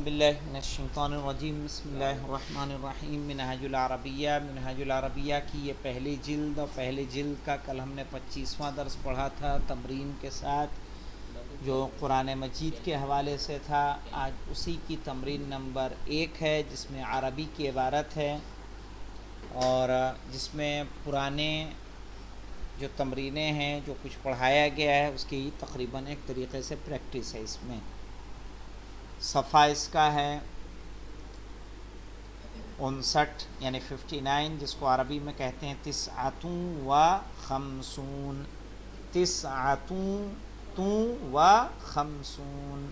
باللہ من الشیطان الرجیم بسم اللہ الرحمن الرحیم منہاج العربیہ کی یہ پہلی جلد اور پہلی جلد کا کل ہم نے 25واں درس پڑھا تھا تمرین کے ساتھ جو قرآن مجید کے حوالے سے تھا۔ آج اسی کی تمرین نمبر 1 ہے جس میں عربی کی عبارت ہے اور جس میں پرانے جو تمرینیں ہیں جو کچھ پڑھایا گیا ہے اس کی تقریباً ایک طریقے سے پریکٹس ہے۔ اس میں صفحہ اس کا ہے 59 یعنی 59، جس کو عربی میں کہتے ہیں تسعۃ و خمسون، تسعۃ و خمسون،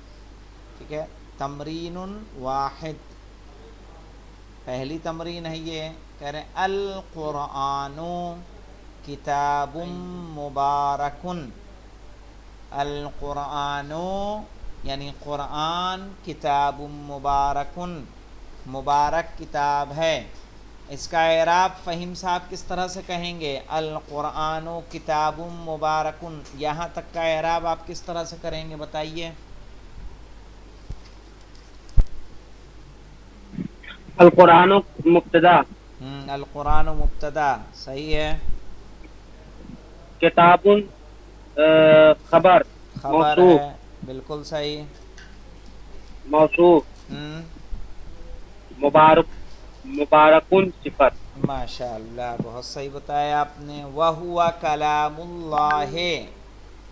ٹھیک ہے۔ تمرین واحد، پہلی تمرین ہے یہ، کہہ رہے ہیں القرآن کتاب مبارک، القرآن یعنی قرآن کتاب مبارک، مبارک کتاب ہے۔ اس کا اعراب فہیم صاحب کس طرح سے کہیں گے؟ القرآن کتاب مبارک، یہاں تک کا اعراب آپ کس طرح سے کریں گے بتائیے؟ القرآن مبتدا، القرآن مبتدا، صحیح ہے۔ کتاب خبر، خبر موصوف، ہے، بالکل صحیح۔ موصوف، مبارکن صفت۔ ماشاء اللہ، بہت صحیح بتایا آپ نے۔ وَهُوَ کلام اللہ،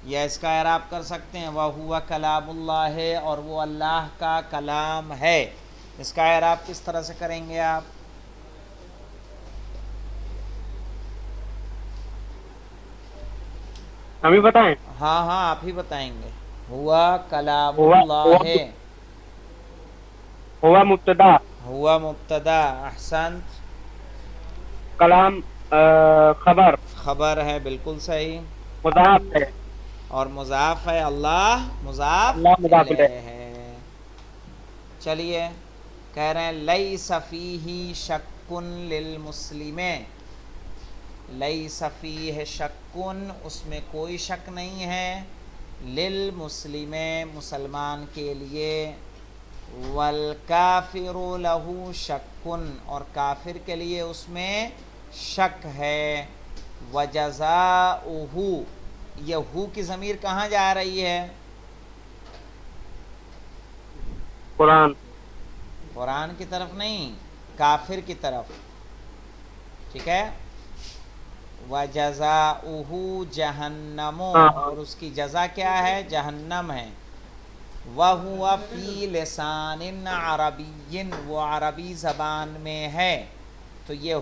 یا اس کا اعراب کر سکتے ہیں وَهُوَ کلام اللہ، اور وہ اللہ کا کلام ہے۔ اس کا اعراب کس طرح سے کریں گے آپ؟ ہمیں بتائیں۔ ہاں آپ ہی بتائیں گے۔ ہوا کلام ہوا اللہ، ہوا مبتدا، ہوا مبتدا، احسنت۔ کلام خبر، خبر ہے، بالکل صحیح۔ مضاف ہے، اور مضاف ہے، اللہ مضاف اللہ مضاف ہے۔ الیہ ہے۔ چلیے، کہہ رہے ہیں لیس فیہ شک للمسلم، لیس فیہ شک، اس میں کوئی شک نہیں ہے، للمسلم مسلمان کے لیے، والکافر لہ شک، اور کافر کے لیے اس میں شک ہے۔ وجزاؤہ، یہ ہو کی ضمیر کہاں جا رہی ہے؟ قرآن، قرآن کی طرف نہیں، کافر کی طرف، ٹھیک ہے۔ وَجَزَاؤُهُ جہنم، اور اس کی جزا کیا ہے؟ جہنم ہے۔ وَهُوَ فِي لِسَانٍ عَرَبِيٍّ، وہ عربی زبان میں ہے۔ تو یہ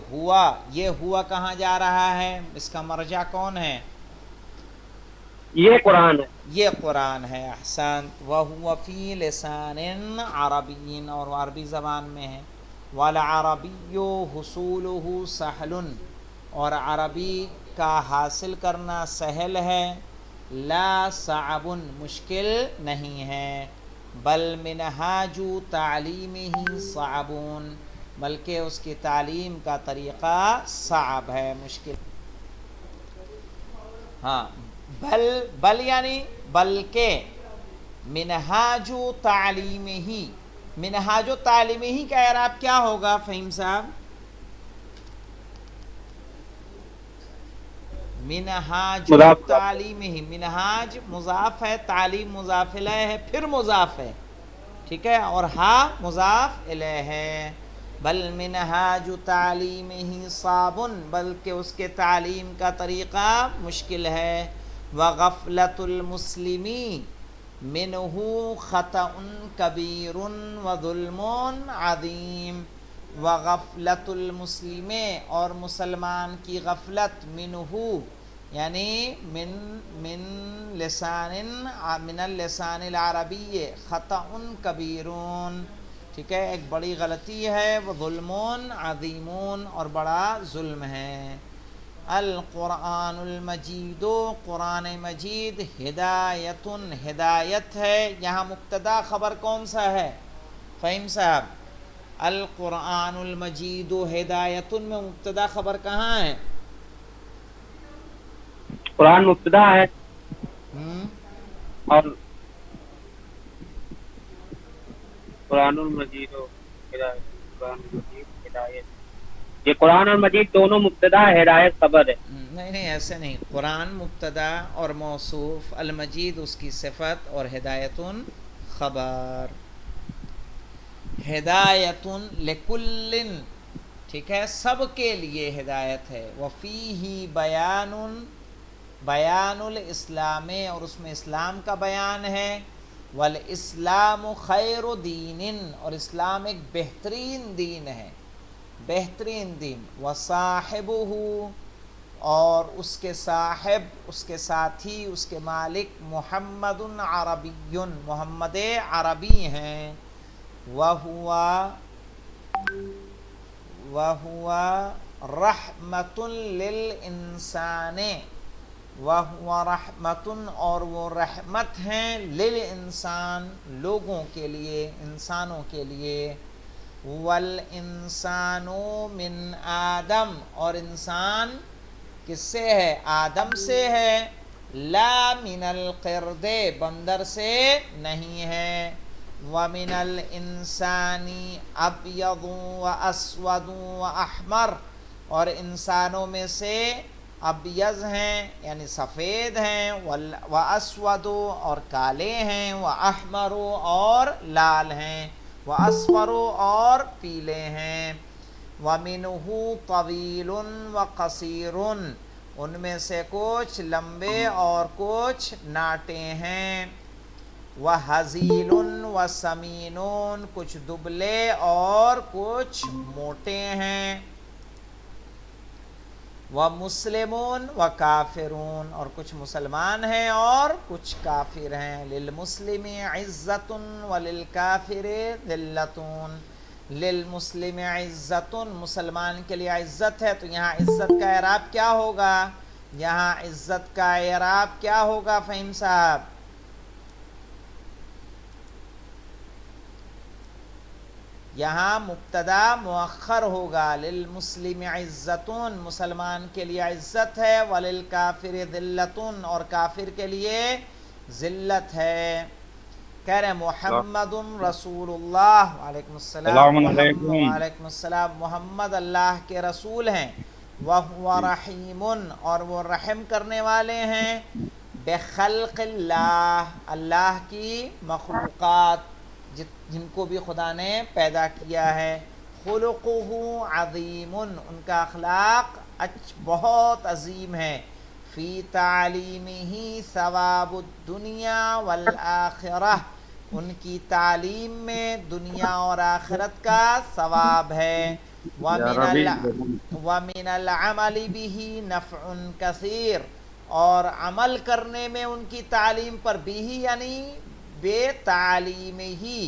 ہوا کہاں جا رہا ہے؟ اس کا مرجع کون ہے؟ یہ قرآن ہے، یہ قرآن ہے، احسنت۔ وَهُوَ فِي لِسَانٍ عَرَبِيٍّ، اور وہ عربی زبان میں ہے۔ وَالْعَرَبِيُّ حُصُولُهُ سَهْلٌ، اور عربی کا حاصل کرنا سہل ہے، لا صعب، مشکل نہیں ہے، بل منہاج تعلیمہ صعب، بلکہ اس کی تعلیم کا طریقہ صعب ہے، مشکل۔ ہاں، بل یعنی بلکہ، منہاج تعلیم ہی، منہاج تعلیم ہی کا اعراب کیا ہوگا فہیم صاحب؟ منہاج مضاف، تعلیم ہی، منہاج مضاف ہے، تعلیم مضاف الیہ ہے، پھر مضاف ہے، ٹھیک ہے، اور ہا مضاف الیہ ہے۔ بل منہاج تعلیم ہی صعب، بلکہ اس کے تعلیم کا طریقہ مشکل ہے۔ وغفلۃ المسلم منہ خطأ کبیر وظلم عظیم، وغفلۃ المسلم، اور مسلمان کی غفلت، منہ یعنی من اللسان العربی، خطأ کبیر، ٹھیک ہے، ایک بڑی غلطی ہے، وہ ظلم عظیم، اور بڑا ظلم ہے۔ القرآن المجید، قرآن مجید، ہدایت، ہدایت ہے۔ یہاں مبتدا خبر کون سا ہے فہیم صاحب؟ القرآن المجید ہدایت میں مبتدا خبر کہاں ہے؟ قرآن مبتدا ہے، اور قرآن المجید و ہدایت، قرآن المجید ہدایت، یہ قرآن اور مجید دونوں مبتدا ہے، ہدایت خبر ہے. نہیں نہیں، ایسے نہیں، قرآن مبتدا اور موصوف، المجید اس کی صفت اور ہدایتن خبر. ہدایتن لکل، ٹھیک ہے، سب کے لیے ہدایت ہے. وفیہ بیان، بیان الاسلام، اور اس میں اسلام کا بیان ہے. والاسلام خیر دین، اور اسلام ایک بہترین دین ہے، بہترین دین. وصاحبہ، اور اس کے صاحب، اس کے ساتھی، اس کے مالک، محمد عربی، محمد عربی ہیں. وَهُوَ رحمۃ للانسان، وَهُوَ رحمۃ، اور وہ رحمت ہیں، للانسان، لوگوں کے لیے، انسانوں کے لیے. والانسان من آدم، اور انسان کس سے ہے؟ آدم سے ہے. لا من القرد، بندر سے نہیں ہے. ومن الانسان ابیض واسود واحمر، اور انسانوں میں سے ابیض ہیں یعنی سفید ہیں، واسود، اور کالے ہیں، واحمر، اور لال ہیں، واصفر، اور پیلے ہیں. وَمِنْهُ طَوِيلٌ وَقَصِيرٌ، ان میں سے کچھ لمبے اور کچھ ناٹے ہیں. وَحَزِيلٌ وَسَمِينٌ، کچھ دبلے اور کچھ موٹے ہیں. وَمُسْلِمٌ وَكَافِرٌ، اور کچھ مسلمان ہیں اور کچھ کافر ہیں. لِلْمُسْلِمِ عِزَّةٌ وَلِلْكَافِرِ ذِلَّةٌ. للمسلم عزت، مسلمان کے لیے عزت ہے. تو یہاں عزت کا اعراب کیا ہوگا؟ یہاں عزت کا اعراب کیا ہوگا فہیم صاحب؟ یہاں مبتدا مؤخر ہوگا. للمسلم عزت، مسلمان کے لیے عزت ہے. وللکافر ذلت، اور کافر کے لیے ذلت ہے. کہہ رہے ہیں محمد رسول اللہ، وعلیکم السلام، السلام علیکم. وعلیکم السلام، محمد اللہ کے رسول ہیں. وَهُوَ رَحِيمٌ، اور وہ رحم کرنے والے ہیں. بخلق اللہ، اللہ کی مخلوقات جن کو بھی خدا نے پیدا کیا ہے. خلقہ عظیم، ان کا اخلاق بہت عظیم ہے. فی تعلیمہ ثواب الدنیا والآخرہ، ان کی تعلیم میں دنیا اور آخرت کا ثواب ہے. یا ربی، وَمِنَ الْعَمَلِ بِهِ نَفْعٌ كَثِيرٌ، اور عمل کرنے میں ان کی تعلیم پر بھی، یعنی بے تعلیم ہی،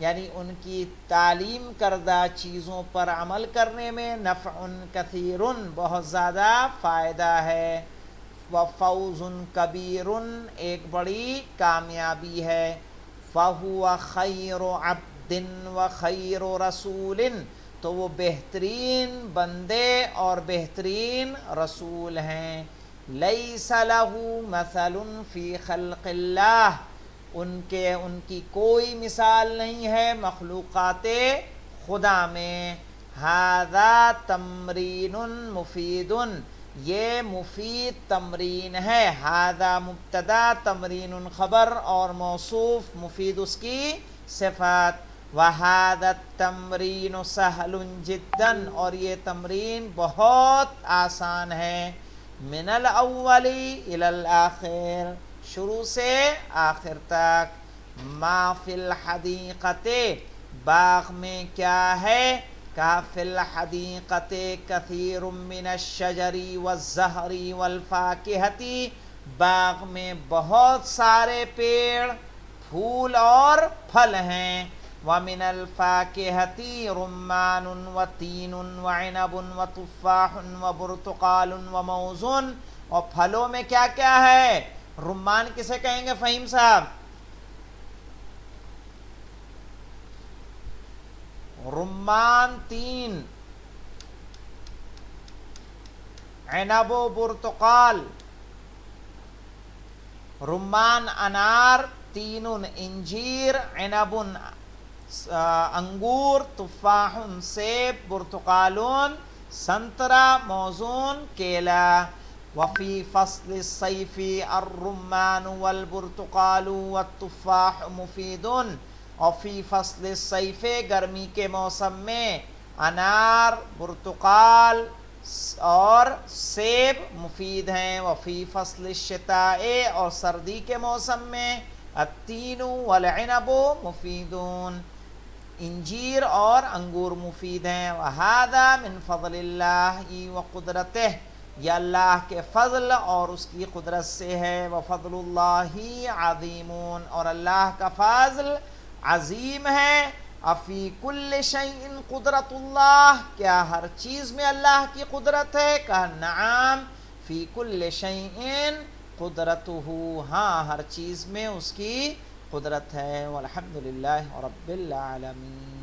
یعنی ان کی تعلیم کردہ چیزوں پر عمل کرنے میں نفع کثیر، بہت زیادہ فائدہ ہے. وفوز کبیر، ایک بڑی کامیابی ہے. فہو خیر عبد و خیر رسول، تو وہ بہترین بندے اور بہترین رسول ہیں. لیس لہ مثل فی خلق اللہ، ان کی کوئی مثال نہیں ہے مخلوقات خدا میں. ھذا تمرین مفید، یہ مفید تمرین ہے. ھذا مبتدا، تمرین خبر، اور موصوف مفید اس کی صفات. وَھذا التمرین سہل جدا، اور یہ تمرین بہت آسان ہے. من الاول الی الآخر، شروع سے آخر تک. ما فی الحدیقۃ، باغ میں کیا ہے؟ کہا فی الحدیقۃ کثیر من الشجر والزہر والفاکہۃ، باغ میں بہت سارے پیڑ، پھول اور پھل ہیں. ومن الفاکہۃ رمان وتین وعنب وتفاح وبرتقال وموز، اور پھلوں میں کیا کیا ہے؟ رمان کسے کہیں گے فہیم صاحب؟ رمان تین، عنب و برتقال. رمان انار، تین انجیر، عنب انگور، تفاح سیب، برتقالون سنترا، موزون کیلا. وفی فصل الصیف الرمان والبرتقال والتفاح مفید. اور فی فصل الصیف گرمی کے موسم میں انار، برتقال اور سیب مفید ہیں. وفی فصل الشتاء اور سردی کے موسم میں التین والعنب مفیدون، انجیر اور انگور مفید ہیں. وہذا من فضل اللہ وقدرتہ، یہ اللہ کے فضل اور اس کی قدرت سے ہے. وفضل اللہ عظیم، اور اللہ کا فضل عظیم ہے. افی کل شیء قدرت اللہ، کیا ہر چیز میں اللہ کی قدرت ہے؟ کہا نعم فی کل شیء قدرتہ، ہاں ہر چیز میں اس کی قدرت ہے. والحمد للہ رب العالمین.